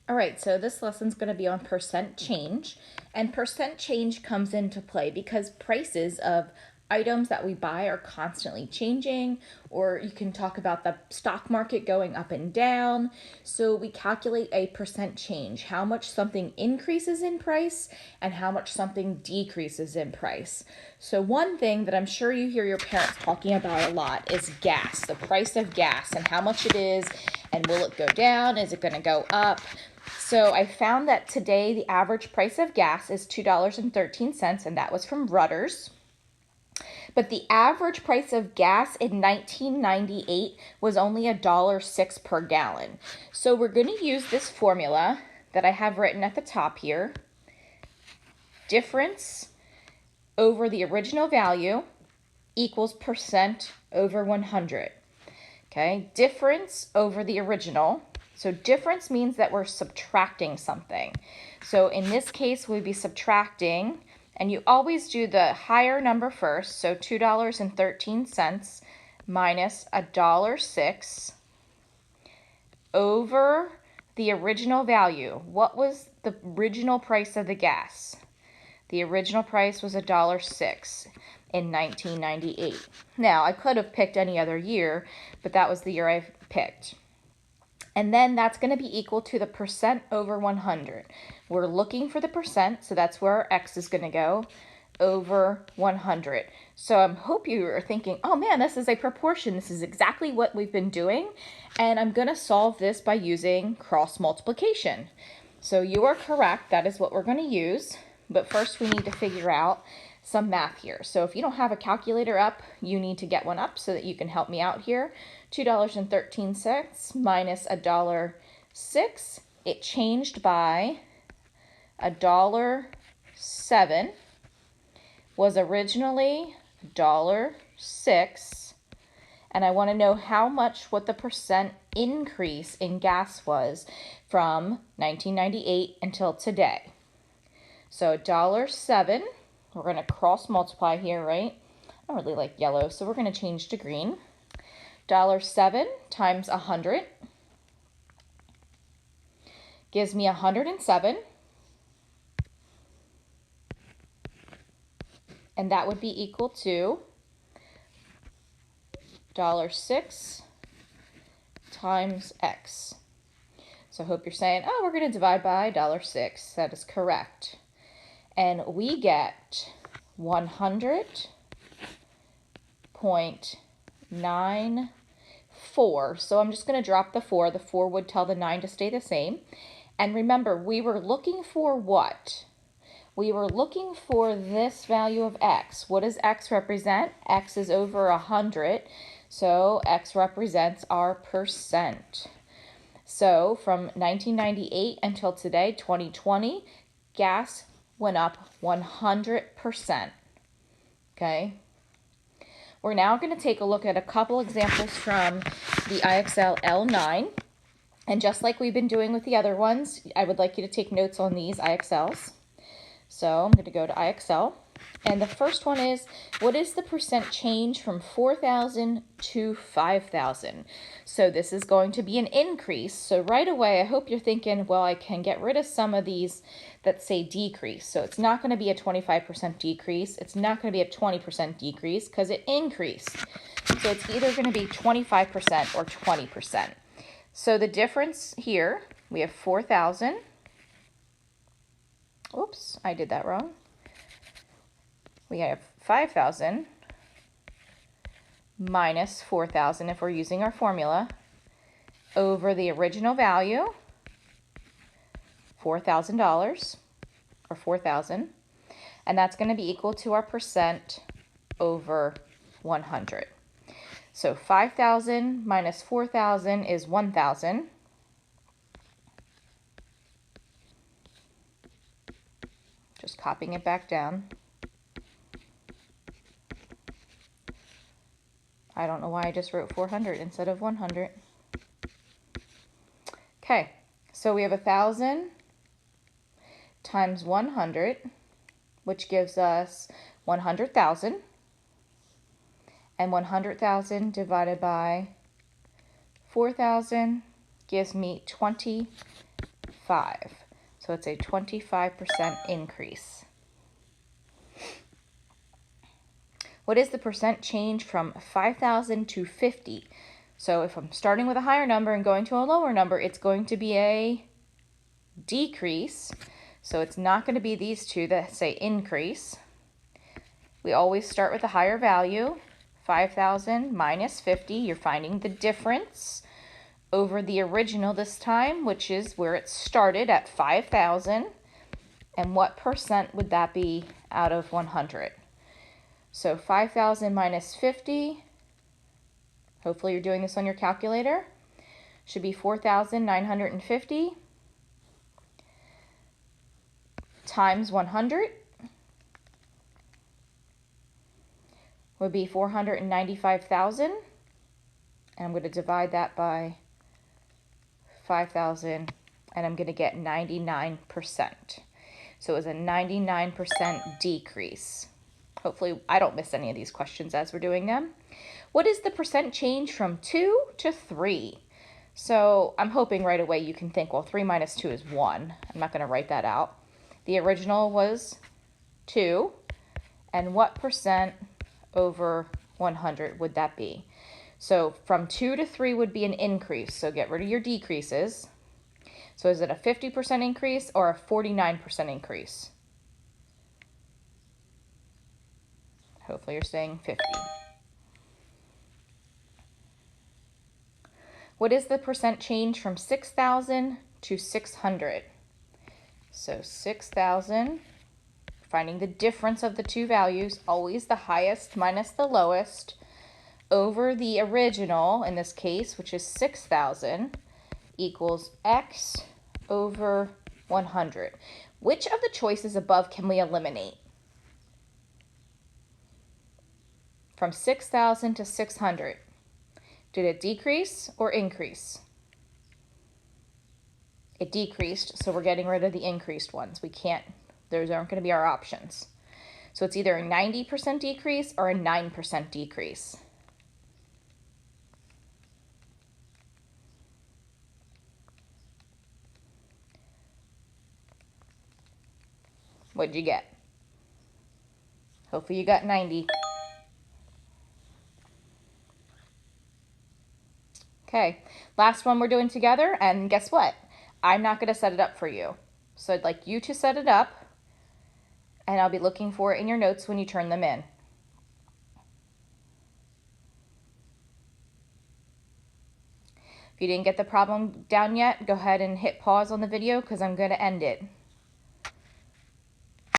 All right, so this lesson's going to be on percent change. And percent change comes into play because prices of items that we buy are constantly changing, or you can talk about the stock market going up and down. So we calculate a percent change, how much something increases in price and how much something decreases in price. So one thing that I'm sure you hear your parents talking about a lot is gas, the price of gas and how much it is, and will it go down? Is it going to go up? So I found that today the average price of gas is $2.13, and that was from Rudders. But the average price of gas in 1998 was only $1.06 per gallon. So we're going to use this formula that I have written at the top here. Difference over the original value equals percent over 100. Okay, difference over the original. So difference means that we're subtracting something. So in this case, we'd be subtracting, and you always do the higher number first, so $2.13 minus $1.06 over the original value. What was the original price of the gas? The original price was $1.06 in 1998. Now, I could have picked any other year, but that was the year I picked. And then that's going to be equal to the percent over 100. We're looking for the percent, so that's where our x is going to go, over 100. So I hope you are thinking, oh man, this is a proportion. This is exactly what we've been doing. And I'm going to solve this by using cross multiplication. So you are correct. That is what we're going to use. But first we need to figure out some math here. So if you don't have a calculator up, you need to get one up so that you can help me out here. $2.13 minus $1.06. It changed by $1.07. Was originally $1.06. And I want to know how much, what the percent increase in gas was from 1998 until today. So $1.07, we're going to cross multiply here, right? I don't really like yellow, so we're going to change to green. $1.07 times 100 gives me 107. And that would be equal to $1.06 times x. So I hope you're saying, oh, we're going to divide by $1.06. That is correct. And we get 100.94. So I'm just going to drop the 4. The 4 would tell the 9 to stay the same. And remember, we were looking for what? We were looking for this value of x. What does x represent? X is over 100. So x represents our percent. So from 1998 until today, 2020, gas went up 100%. Okay. We're now going to take a look at a couple examples from the IXL L9. And just like we've been doing with the other ones, I would like you to take notes on these IXLs. So I'm going to go to IXL. And the first one is, what is the percent change from 4,000 to 5,000? So this is going to be an increase. So right away, I hope you're thinking, well, I can get rid of some of these that say decrease. So it's not going to be a 25% decrease. It's not going to be a 20% decrease because it increased. So it's either going to be 25% or 20%. So the difference here, we have 4,000. Oops, I did that wrong. We have 5,000 minus 4,000 if we're using our formula over the original value, $4,000 or 4,000, and that's going to be equal to our percent over 100. So 5,000 minus 4,000 is 1,000. Just copying it back down. I don't know why I just wrote 400 instead of 100. Okay, so we have 1,000 times 100, which gives us 100,000. And 100,000 divided by 4,000 gives me 20,000. 5. So it's a 25% increase. What is the percent change from 5,000 to 50? So if I'm starting with a higher number and going to a lower number, it's going to be a decrease. So it's not going to be these two that say increase. We always start with a higher value. 5,000 minus 50, you're finding the difference over the original this time, which is where it started at 5,000. And what percent would that be out of 100? So 5,000 minus 50, hopefully you're doing this on your calculator, should be 4,950 times 100 would be 495,000. And I'm going to divide that by 5,000, and I'm going to get 99%. So it was a 99% decrease. Hopefully I don't miss any of these questions as we're doing them. What is the percent change from 2 to 3? So I'm hoping right away you can think, well, 3 minus 2 is 1. I'm not going to write that out. The original was 2. And what percent over 100 would that be? So from 2 to 3 would be an increase. So get rid of your decreases. So is it a 50% increase or a 49% increase? Hopefully you're saying 50. What is the percent change from 6,000 to 600? So 6,000, finding the difference of the two values, always the highest minus the lowest, over the original, in this case, which is 6,000, equals x over 100. Which of the choices above can we eliminate? From 6,000 to 600. Did it decrease or increase? It decreased, so we're getting rid of the increased ones. We can't, those aren't going to be our options. So it's either a 90% decrease or a 9% decrease. What'd you get? Hopefully you got 90. Okay, last one we're doing together, and guess what? I'm not going to set it up for you. So I'd like you to set it up, and I'll be looking for it in your notes when you turn them in. If you didn't get the problem down yet, go ahead and hit pause on the video because I'm going to end it.